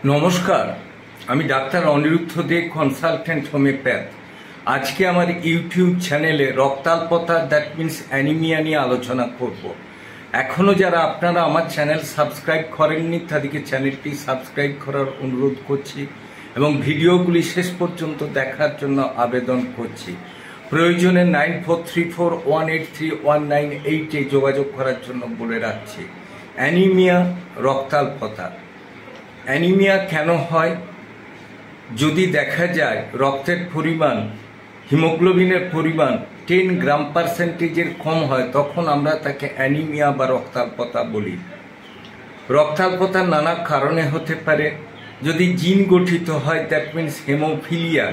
নমস্কার, আমি ডাক্তার অনিরুদ্ধ দে, consultant homeopath. আজকে আমার ইউটিউব চ্যানেলে রক্তাল্পতা দ্যাট মিন্স অ্যানিমিয়া নিয়ে আলোচনা করব। এখনও যারা আপনারা আমার চ্যানেল সাবস্ক্রাইব করেননি তাদেরকে চ্যানেলটি সাবস্ক্রাইব করার অনুরোধ করছি এবং ভিডিওগুলি শেষ পর্যন্ত দেখার জন্য আবেদন করছি। প্রয়োজনে 9434183198 যোগাযোগ করার জন্য বলে রাখছি। অ্যানিমিয়া, রক্তাল্পতা। অ্যানিমিয়া কেন হয়? যদি দেখা যায় রক্তের পরিমাণ, হিমোগ্লোবিনের পরিমাণ 10 গ্রাম পার্সেন্টেজের কম হয়, তখন আমরা তাকে অ্যানিমিয়া বা রক্তাল্পতা বলি। রক্তাল্পতার নানা কারণে হতে পারে। যদি জিন গঠিত হয়, that means haemophilia,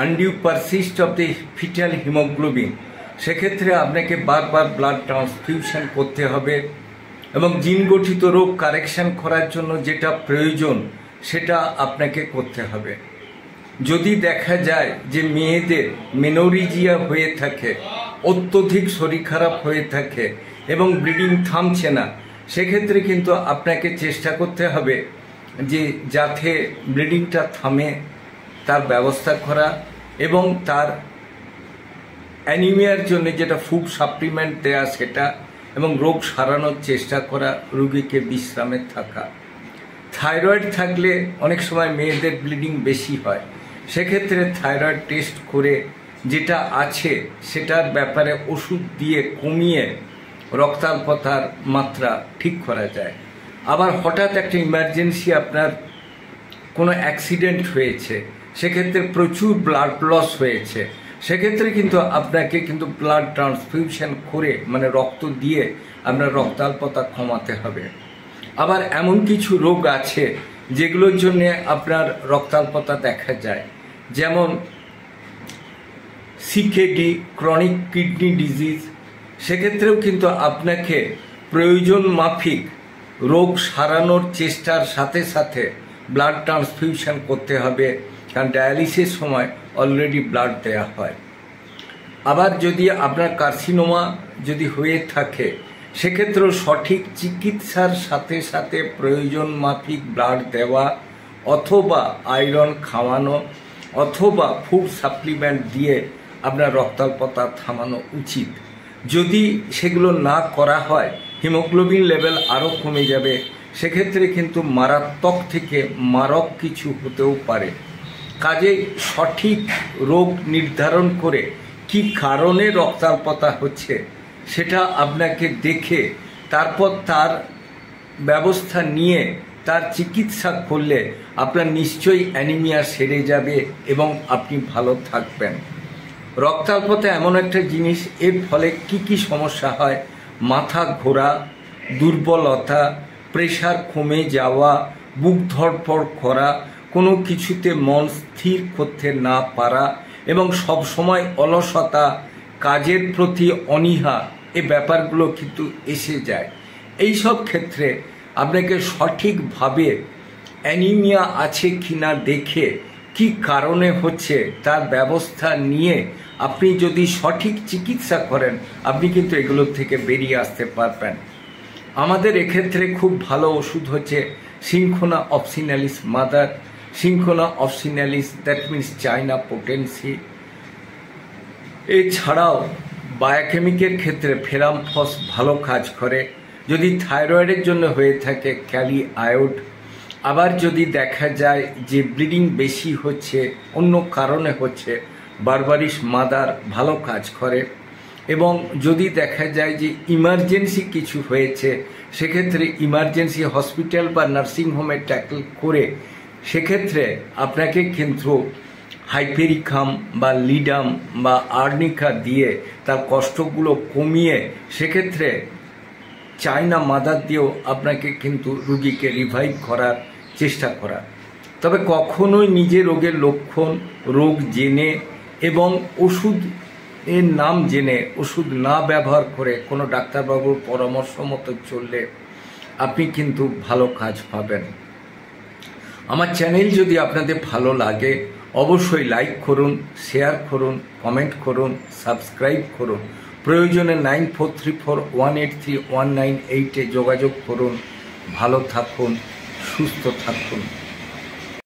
undue persist of the fetal haemoglobin, সেক্ষেত্রে আপনাকে বারবার ব্লাড ট্রান্সফিউশন করতে হবে এবং জিন গঠিত রোগ কারেকশন করার জন্য যেটা প্রয়োজন সেটা আপনাকে করতে হবে। যদি দেখা যায় যে মেয়েদের মেনোরিজিয়া হয়ে থাকে, অত্যধিক শরীর খারাপ হয়ে থাকে এবং ব্লিডিং থামছে না, সেক্ষেত্রে কিন্তু আপনাকে চেষ্টা করতে হবে যে যাতে ব্লিডিংটা থামে তার ব্যবস্থা করা এবং তার অ্যানিমিয়ার জন্য যেটা ফুড সাপ্লিমেন্ট দেয়া সেটা, এবং রোগ সারানোর চেষ্টা করা, রোগীকে বিশ্রামে থাকা। থাইরয়েড থাকলে অনেক সময় মেয়েদের ব্লিডিং বেশি হয়, সেক্ষেত্রে থাইরয়েড টেস্ট করে যেটা আছে সেটার ব্যাপারে ওষুধ দিয়ে কমিয়ে রক্তাল্পতার মাত্রা ঠিক করা যায়। আবার হঠাৎ একটা ইমার্জেন্সি, আপনার কোনো অ্যাক্সিডেন্ট হয়েছে, সেক্ষেত্রে প্রচুর ব্লাড লস হয়েছে, সেক্ষেত্রে কিন্তু আপনাকে কিন্তু ব্লাড ট্রান্সফিউশন করে মানে রক্ত দিয়ে আপনার রক্তাল্পতা কমাতে হবে। আবার এমন কিছু রোগ আছে যেগুলোর জন্য আপনার রক্তাল্পতা দেখা যায়, যেমন সিকেডি, ক্রনিক কিডনি ডিজিজ। সেক্ষেত্রেও কিন্তু আপনাকে প্রয়োজন মাফিক রোগ সারানোর চেষ্টার সাথে সাথে ব্লাড ট্রান্সফিউশন করতে হবে, কারণ ডায়ালিসিস সময় অলরেডি ব্লাড দেয়া হয়। আবার যদি আপনার কার্সিনোমা যদি হয়ে থাকে, সেক্ষেত্রেও সঠিক চিকিৎসার সাথে সাথে প্রয়োজন মাফিক ব্লাড দেওয়া অথবা আয়রন খাওয়ানো অথবা ফুড সাপ্লিমেন্ট দিয়ে আপনার রক্তাল্পতা থামানো উচিত। যদি সেগুলো না করা হয়, হিমোগ্লোবিন লেভেল আরও কমে যাবে, সেক্ষেত্রে কিন্তু মারাত্মক থেকে মারক কিছু হতেও পারে। কাজেই সঠিক রোগ নির্ধারণ করে কি কারণে রক্তাল্পতা হচ্ছে সেটা আপনাকে দেখে তারপর তার ব্যবস্থা নিয়ে তার চিকিৎসা করলে আপনার নিশ্চয়ই অ্যানিমিয়া সেরে যাবে এবং আপনি ভালো থাকবেন। রক্তাল্পতা এমন একটা জিনিস, এর ফলে কি কি সমস্যা হয়: মাথা ঘোরা, দুর্বলতা, প্রেশার কমে যাওয়া, বুক ধড়ফড় করা, কোনো কিছুতে মন স্থির করতে না পারা এবং সব সময় অলসতা, কাজের প্রতি অনীহা, এই ব্যাপারগুলো কিন্তু এসে যায়। এই সব ক্ষেত্রে আপনাকে সঠিকভাবে অ্যানিমিয়া আছে কিনা দেখে কি কারণে হচ্ছে তার ব্যবস্থা নিয়ে আপনি যদি সঠিক চিকিৎসা করেন, আপনি কিন্তু এগুলোর থেকে বেরিয়ে আসতে পারবেন। আমাদের এক্ষেত্রে খুব ভালো ওষুধ হচ্ছে cinchona officinalis mother, cinchona officinalis that means China potency. এছাড়াও বায়োকেমিকের ক্ষেত্রে ফেরামফস ভালো কাজ করে। যদি থাইরয়েডের জন্য হয়ে থাকে, ক্যালি আয়োড। আবার যদি দেখা যায় যে ব্লিডিং বেশি হচ্ছে, অন্য কারণে হচ্ছে, বারবারিস মাদার ভালো কাজ করে। এবং যদি দেখা যায় যে ইমার্জেন্সি কিছু হয়েছে, সেক্ষেত্রে ইমার্জেন্সি হসপিটাল বা নার্সিংহোমে ট্যাকল করে সেক্ষেত্রে আপনাকে কিন্তু হাইপেরিকাম বা লিডাম বা আর্নিকা দিয়ে তার কষ্টগুলো কমিয়ে সেক্ষেত্রে চায়না মাদার দিয়েও আপনাকে কিন্তু রুগীকে রিভাইভ করার চেষ্টা করা। তবে কখনোই নিজে রোগের লক্ষণ, রোগ জেনে এবং ওষুধ এর নাম জেনে ওষুধ না ব্যবহার করে কোনো ডাক্তারবাবুর পরামর্শ মতো চললে আপনি কিন্তু ভালো কাজ পাবেন। আমার চ্যানেল যদি আপনাদের ভালো লাগে অবশ্যই লাইক করুন, শেয়ার করুন, কমেন্ট করুন, সাবস্ক্রাইব করুন। প্রয়োজনে 9434183198 যোগাযোগ করুন। ভালো থাকুন, সুস্থ থাকুন।